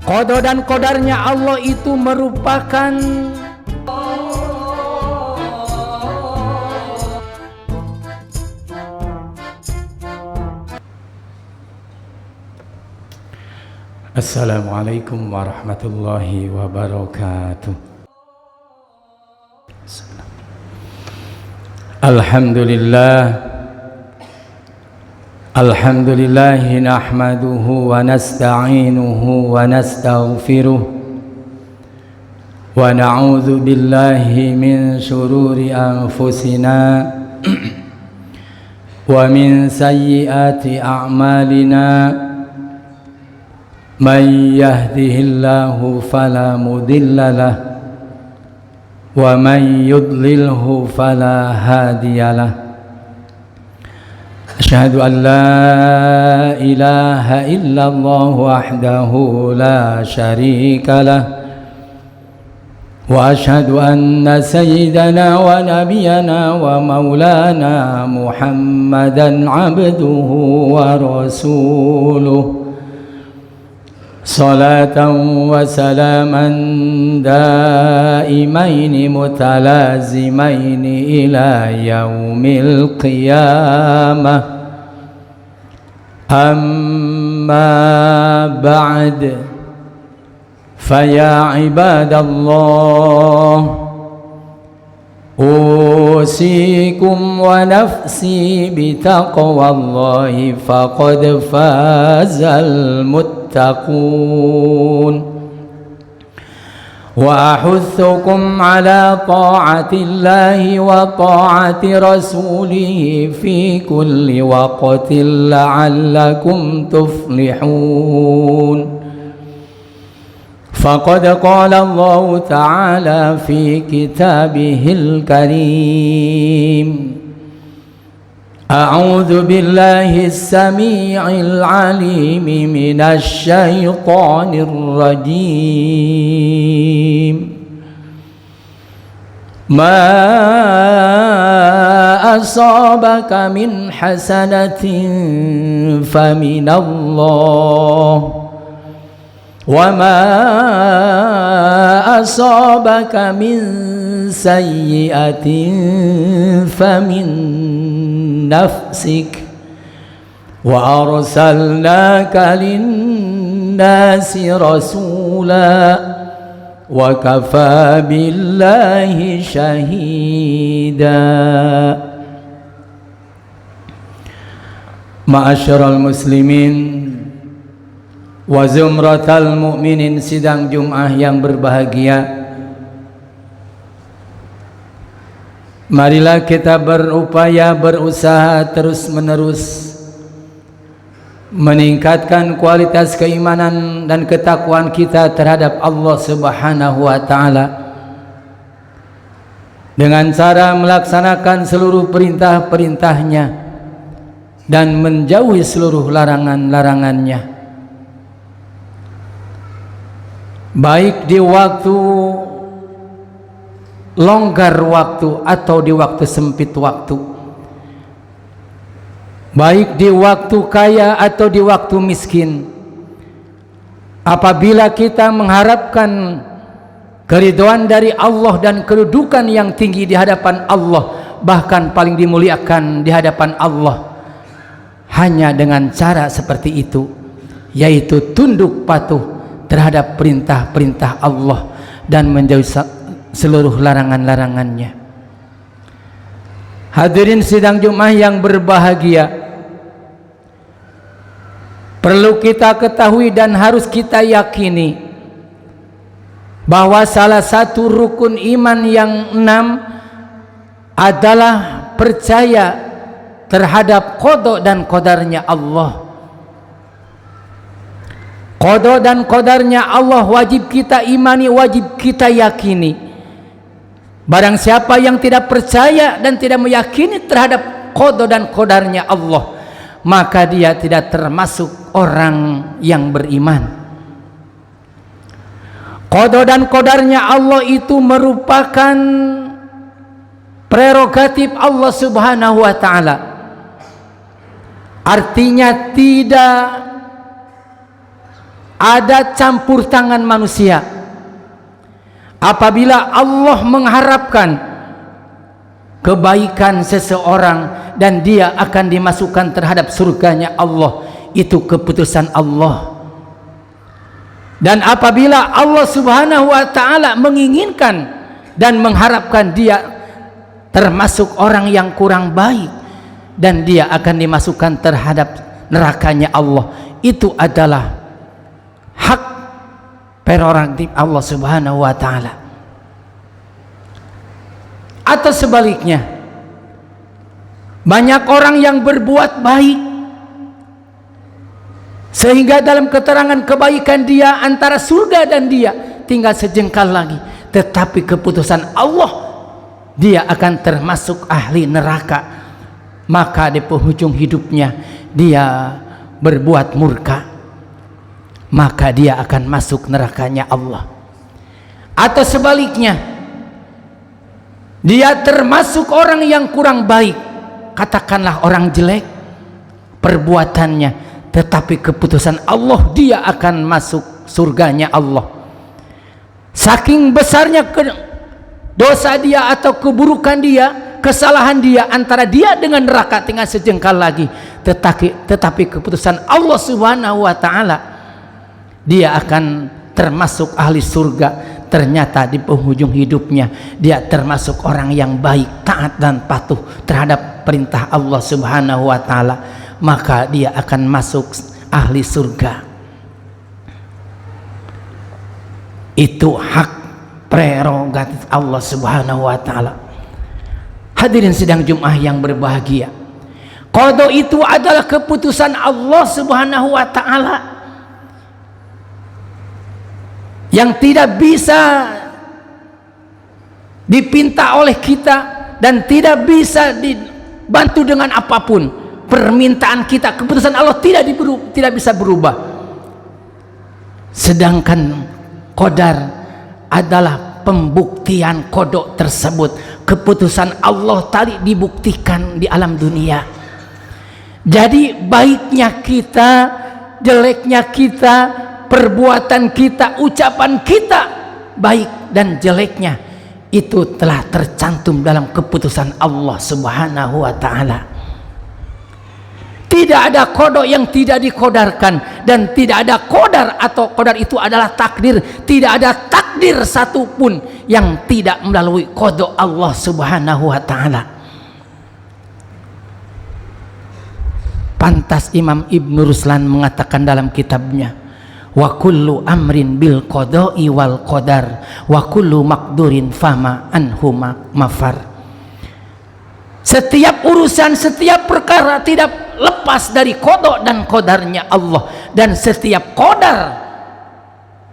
Qada dan qadarnya Allah itu merupakan Assalamualaikum warahmatullahi wabarakatuh. Alhamdulillah nahmaduhu wa nasta'inuhu wa nastaghfiruh wa na'udzu billahi min shururi anfusina wa min sayyiati a'malina. Man yahdihillahu fala mudilla lah wa man yudlilhu fala hadiyalah. Asyhadu an la ilaha illallah wahdahu la syarika lah wa asyhadu anna sayyidana wa nabiyana wa maulana Muhammadan abduhu wa rasuluh. Salatan wa salaman daimaini mutalazimaini ila yaumil qiyamah. Amma ba'd, faya ibadallah, usikum wa nafsi bitaqwallahi faqad fazal muttaqun wa ahuthukum ala ta'atillahi wa ta'ati rasulih fi kulli waqtin la'allakum tuflihun. فقد قال الله تعالى في كتابه الكريم: أعوذ بالله السميع العليم من الشيطان الرجيم. ما أصابك من حسنة فمن الله وما أصابك من سيئة فمن نفسك وأرسلناك للناس رسولا وكفى بالله شهيدا. معاشر المسلمين wa zumratal mu'minin, sidang Jum'ah yang berbahagia, marilah kita berupaya, berusaha terus menerus meningkatkan kualitas keimanan dan ketakwaan kita terhadap Allah Subhanahu wa ta'ala dengan cara melaksanakan seluruh perintah-perintahnya dan menjauhi seluruh larangan-larangannya, baik di waktu longgar waktu atau di waktu sempit waktu, baik di waktu kaya atau di waktu miskin. Apabila kita mengharapkan keridhaan dari Allah dan kedudukan yang tinggi di hadapan Allah, bahkan paling dimuliakan di hadapan Allah, hanya dengan cara seperti itu, yaitu tunduk patuh terhadap perintah-perintah Allah dan menjauhi seluruh larangan-larangannya. Hadirin sidang Jum'ah yang berbahagia, perlu kita ketahui dan harus kita yakini bahwa salah satu rukun iman yang 6 adalah percaya terhadap qada dan qadarnya Allah. Qada dan qadarnya Allah wajib kita imani, wajib kita yakini. Barang siapa yang tidak percaya dan tidak meyakini terhadap qada dan qadarnya Allah, maka dia tidak termasuk orang yang beriman. Qada dan qadarnya Allah itu merupakan prerogatif Allah Subhanahu wa ta'ala. Artinya tidak ada campur tangan manusia. Apabila Allah mengharapkan kebaikan seseorang dan dia akan dimasukkan terhadap surganya Allah, itu keputusan Allah. Dan apabila Allah Subhanahu wa ta'ala menginginkan dan mengharapkan dia termasuk orang yang kurang baik dan dia akan dimasukkan terhadap nerakanya Allah, itu adalah hak prerogatif Allah Subhanahu wa ta'ala. Atau sebaliknya, banyak orang yang berbuat baik sehingga dalam keterangan kebaikan dia antara surga dan dia tinggal sejengkal lagi, tetapi keputusan Allah dia akan termasuk ahli neraka, maka di penghujung hidupnya dia berbuat murka, maka dia akan masuk nerakanya Allah. Atau sebaliknya, dia termasuk orang yang kurang baik, katakanlah orang jelek perbuatannya, tetapi keputusan Allah dia akan masuk surganya Allah. Saking besarnya dosa dia atau keburukan dia, kesalahan dia, antara dia dengan neraka tinggal sejengkal lagi, tetapi keputusan Allah Subhanahu wa ta'ala dia akan termasuk ahli surga. Ternyata di penghujung hidupnya dia termasuk orang yang baik, taat dan patuh terhadap perintah Allah Subhanahu wa ta'ala, maka dia akan masuk ahli surga. Itu hak prerogatif Allah Subhanahu wa ta'ala. Hadirin sidang Jumat yang berbahagia, qada itu adalah keputusan Allah Subhanahu wa ta'ala yang tidak bisa dipinta oleh kita dan tidak bisa dibantu dengan apapun. Permintaan kita, keputusan Allah tidak bisa berubah. Sedangkan qadar adalah pembuktian kodok tersebut. Keputusan Allah tadi dibuktikan di alam dunia. Jadi baiknya kita, jeleknya kita, perbuatan kita, ucapan kita, baik dan jeleknya itu telah tercantum dalam keputusan Allah Subhanahu wa ta'ala. Tidak ada qada yang tidak dikodarkan, dan tidak ada qadar atau qadar itu adalah takdir. Tidak ada takdir satupun yang tidak melalui qada Allah Subhanahu wa ta'ala. Pantas Imam Ibn Ruslan mengatakan dalam kitabnya, wa kullu amrin bil qada'i wal qadar wa kullu maqdurin fama anhu mafar. Setiap urusan, setiap perkara tidak lepas dari qada dan qadarnya Allah, dan setiap qadar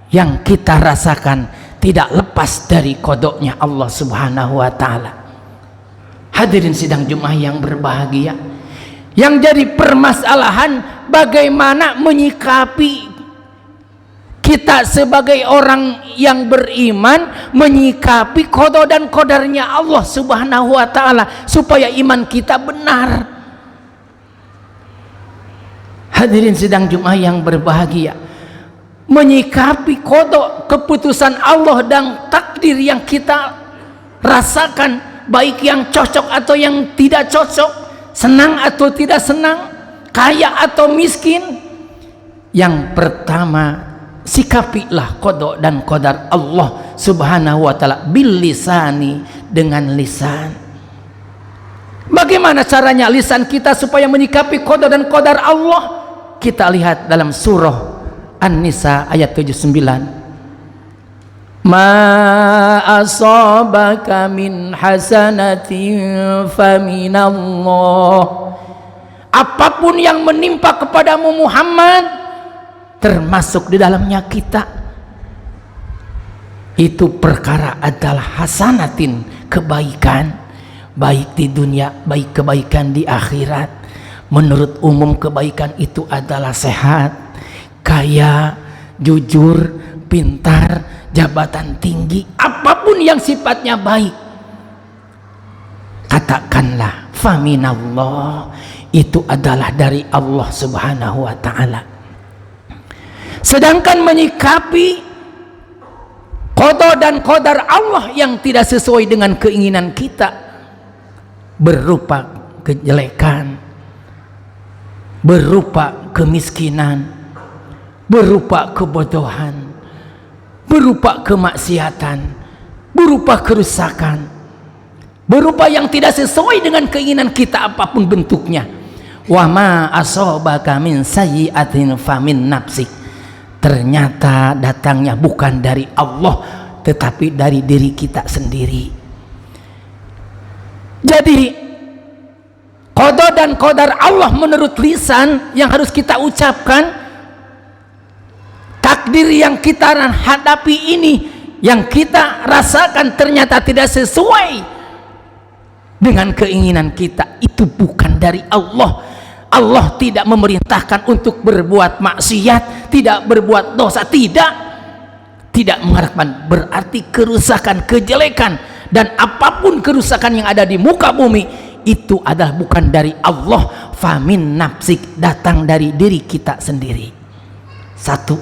yang kita rasakan tidak lepas dari qadanya Allah Subhanahu wa ta'ala. Hadirin sidang Jumat yang berbahagia, yang jadi permasalahan bagaimana menyikapi kita sebagai orang yang beriman, menyikapi qada dan qadarnya Allah Subhanahu wa ta'ala supaya iman kita benar. Hadirin sidang Jumat yang berbahagia, menyikapi qada, keputusan Allah dan takdir yang kita rasakan, baik yang cocok atau yang tidak cocok, senang atau tidak senang, kaya atau miskin. Yang pertama, sikapilah qada dan qadar Allah Subhanahu wa ta'ala bil lisani, dengan lisan. Bagaimana caranya lisan kita supaya menyikapi qada dan qadar Allah? Kita lihat dalam surah An-Nisa ayat 79. Ma asabaka min hasanatin faminallah. Apapun yang menimpa kepadamu Muhammad, termasuk di dalamnya kita, itu perkara adalah hasanatin, kebaikan, baik di dunia, baik kebaikan di akhirat. Menurut umum kebaikan itu adalah sehat, kaya, jujur, pintar, jabatan tinggi, apapun yang sifatnya baik. Katakanlah faminallah, itu adalah dari Allah Subhanahu wa ta'ala. Sedangkan menyikapi qada dan qadar Allah yang tidak sesuai dengan keinginan kita berupa kejelekan, berupa kemiskinan, berupa kebodohan, berupa kemaksiatan, berupa kerusakan, berupa yang tidak sesuai dengan keinginan kita apapun bentuknya. Wa ma asobaka min sayyi'atin famin nafsik. Ternyata datangnya bukan dari Allah tetapi dari diri kita sendiri. Jadi qada dan qadar Allah menurut lisan yang harus kita ucapkan, takdir yang kita hadapi ini, yang kita rasakan ternyata tidak sesuai dengan keinginan kita, itu bukan dari Allah. Allah tidak memerintahkan untuk berbuat maksiat, tidak berbuat dosa, tidak mengharapkan. Berarti kerusakan, kejelekan dan apapun kerusakan yang ada di muka bumi itu adalah bukan dari Allah. Famin nafsik, datang dari diri kita sendiri. Satu.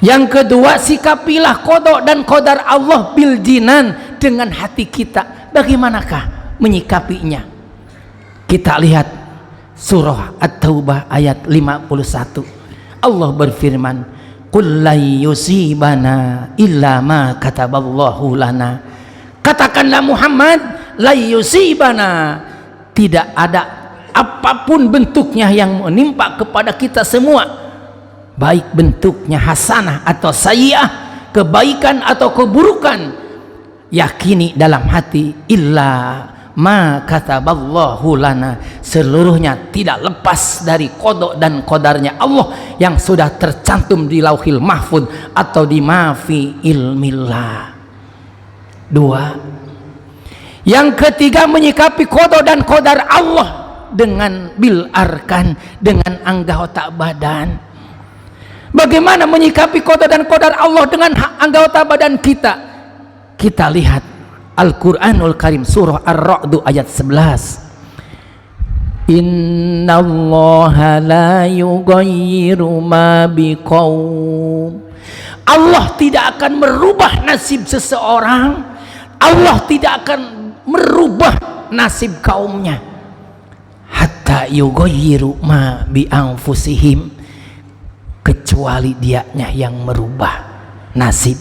Yang kedua, sikapilah qada dan qadar Allah bil jinan, dengan hati kita. Bagaimanakah menyikapinya? Kita lihat surah At-Taubah ayat 51. Allah berfirman, qul la yusibana illa ma kataballahu lana. Katakanlah Muhammad, la yusibana, tidak ada apapun bentuknya yang menimpa kepada kita semua, baik bentuknya hasanah atau sayyi'ah, kebaikan atau keburukan, yakini dalam hati, illa ma kataballahu lana, seluruhnya tidak lepas dari qada dan qadarnya Allah yang sudah tercantum di Lauhil Mahfuz atau di mafi ilmillah. Dua. Yang ketiga, menyikapi qada dan qadar Allah dengan bil arkan, dengan anggota badan. Bagaimana menyikapi qada dan qadar Allah dengan anggota badan kita? Kita lihat Al-Quranul Karim surah Ar-Ra'd ayat 11. Innallaha la yughayyiru ma biqaum. Allah tidak akan merubah nasib seseorang, Allah tidak akan merubah nasib kaumnya hatta yughayyiru ma bi anfusihim, kecuali dianya yang merubah nasib.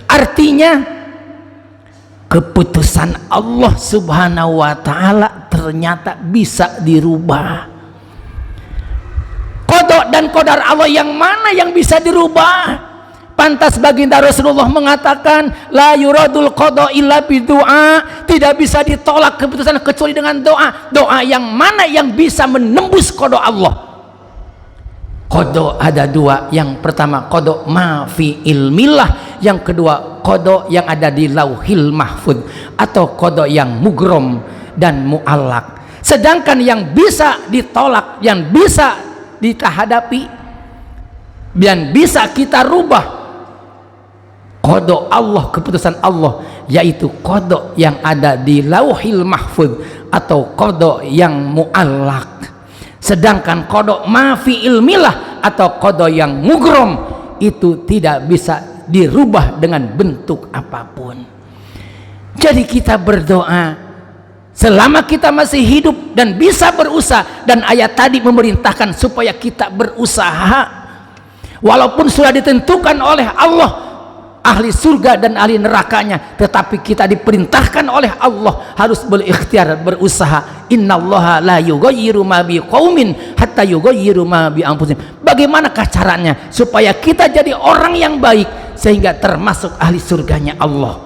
Artinya keputusan Allah subhanahu wa ta'ala ternyata bisa dirubah. Qada dan qadar Allah yang mana yang bisa dirubah? Pantas baginda Rasulullah mengatakan, la yuradul qada illa bidu'a, tidak bisa ditolak keputusan kecuali dengan doa. Doa yang mana yang bisa menembus qada Allah? Qada ada dua. Yang pertama qada ma fi ilmillah, yang kedua qada yang ada di Lauhil Mahfuz atau qada yang mugrom dan mu'allaq. Sedangkan yang bisa ditolak, yang bisa kita hadapi dan bisa kita rubah qada Allah, keputusan Allah, yaitu qada yang ada di Lauhil Mahfuz atau qada yang mu'allaq. Sedangkan qada ma fi ilmillah atau qada yang mugrom itu tidak bisa dirubah dengan bentuk apapun. Jadi kita berdoa selama kita masih hidup dan bisa berusaha, dan ayat tadi memerintahkan supaya kita berusaha walaupun sudah ditentukan oleh Allah ahli surga dan ahli nerakanya, tetapi kita diperintahkan oleh Allah harus berikhtiar, berusaha. Innallaha la yughayyiru ma biqaumin hatta yughayyiru ma bi anfusihim. Bagaimanakah caranya supaya kita jadi orang yang baik sehingga termasuk ahli surganya Allah?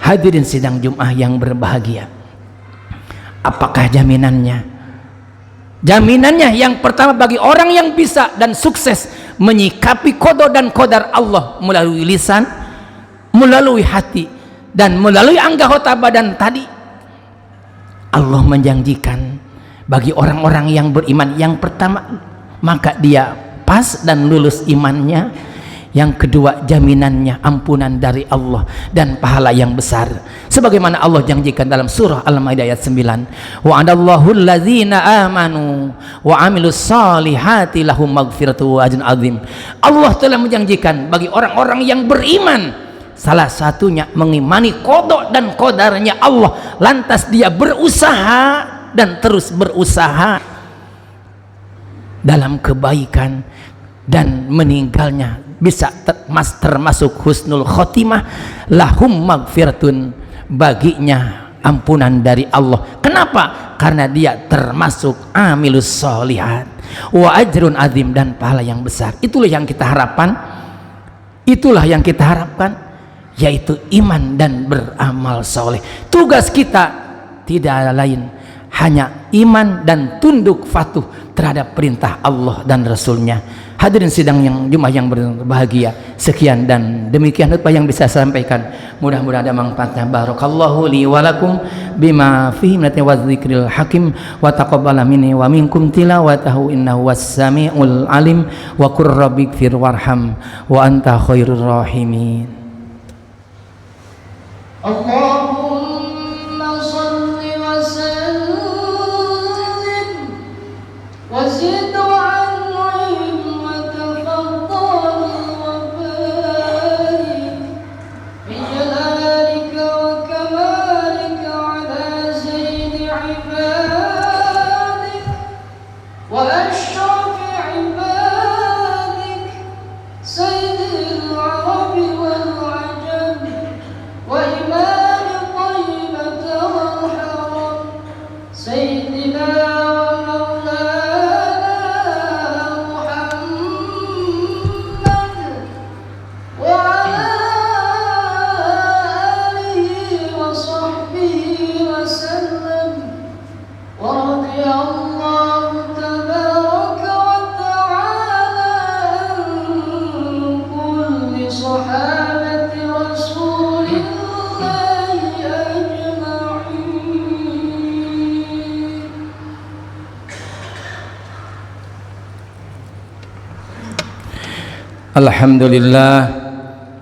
Hadirin sidang Jumat yang berbahagia, apakah jaminannya? Jaminannya yang pertama, bagi orang yang bisa dan sukses menyikapi qada dan qadar Allah melalui lisan, melalui hati, dan melalui anggota badan tadi, Allah menjanjikan bagi orang-orang yang beriman, yang pertama maka dia pas dan lulus imannya, yang kedua jaminannya ampunan dari Allah dan pahala yang besar, sebagaimana Allah janjikan dalam surah Al-Maidah ayat 9, wa'adallahu allazina amanu wa amilus salihati lahum maghfiratu wa ajrun azim. Allah telah menjanjikan bagi orang-orang yang beriman, salah satunya mengimani qada dan qadarnya Allah, lantas dia berusaha dan terus berusaha dalam kebaikan dan meninggalnya bisa termasuk husnul khotimah, lahum maghfiratun, baginya ampunan dari Allah. Kenapa? Karena dia termasuk amilus sholihat wa ajrun azim, dan pahala yang besar. Itulah yang kita harapkan, yaitu iman dan beramal soleh. Tugas kita tidak lain hanya iman dan tunduk patuh terhadap perintah Allah dan Rasulnya. Hadirin sidang yang jemaah yang berbahagia, sekian dan demikian apa yang bisa saya sampaikan. Mudah-mudahan ada manfaatnya. Barakallahu li wa lakum bima fihi min dzikril hakim wa taqabbala minni wa minkum tilawatahu innahu was-sami'ul alim wa qur rabbighfir warham wa anta khairur rahimin. Allahumma shalli wa sallim wa zid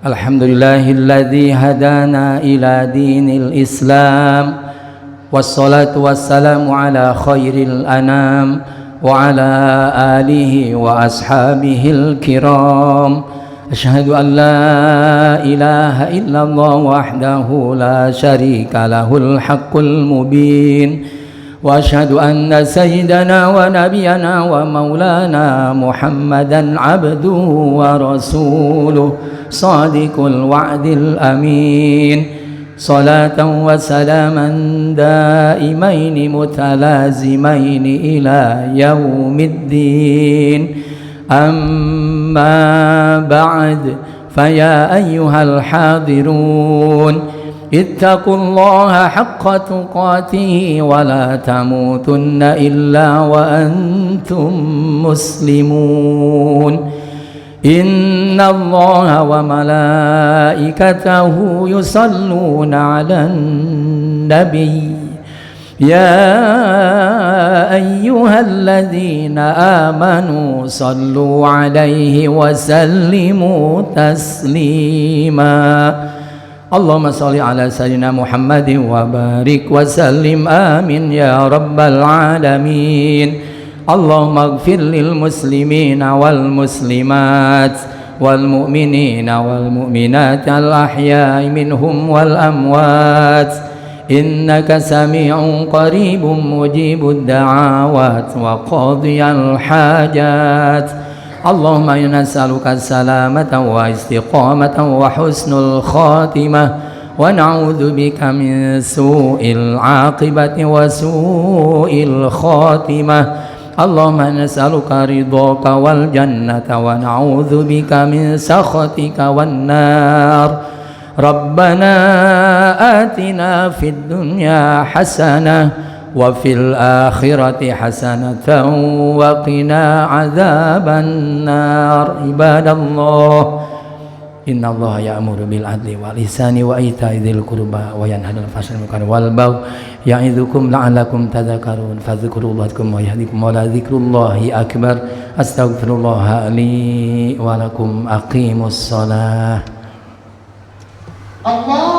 Alhamdulillahilladzi hadana ila dinil Islam, wassalatu wassalamu ala khairil anam wa ala alihi wa ashabihil kiram. Asyhadu an la ilaha illallah wahdahu la syarika lahul haqqul mubin, wa asyhadu anna sayyidana wa nabiyana wa maulana Muhammadan abduhu wa rasuluh sadiqul wa'dil amin, salatan wa salaman daimaini mutalazimaini ila yaumiddin. Amma ba'd, faya ayyuhal hadirun, ittaqullaha haqqa tuqatih wa la tamutunna illa wa antum muslimun. Inna Allaha wa malaikatahu yusalluna 'alan nabiy, ya ayyuhalladzina amanu sallu 'alaihi wa sallimu taslima. Allahumma salli ala sayyidina Muhammadin wa barik wa sallim amin ya rabbal alamin. Allahumma ighfir lil muslimina wal muslimat wal mu'minina wal mu'minat al ahya'i minhum wal amwat, innaka sami'un qaribun mujibud da'awat wa qadiyal hajat. Allahumma inna nas'aluka salamatan wa istiqamatan wa husnul khatimah, wa na'udzu bika min su'il 'aqibati wa su'il khatimah. Allahumma nas'aluka ridhaka wal jannata wa na'udzu bika min sakhatika wan nar. Rabbana atina fid dunya hasanah wa fil akhirati hasanatan wa qina adzaban nar. Ibadallah, innallaha ya'muru bil adli wal ihsani wa ita'i dzil qurba wa yanha 'anil fahsya'i wal munkari wal baghi ya'idzukum la'allakum tadhakkarun. Fadhkurullaha wa yahdikum wa la dzikrullahi akbar. Astaghfirullah li wa lakum. Aqimus shalah. Allah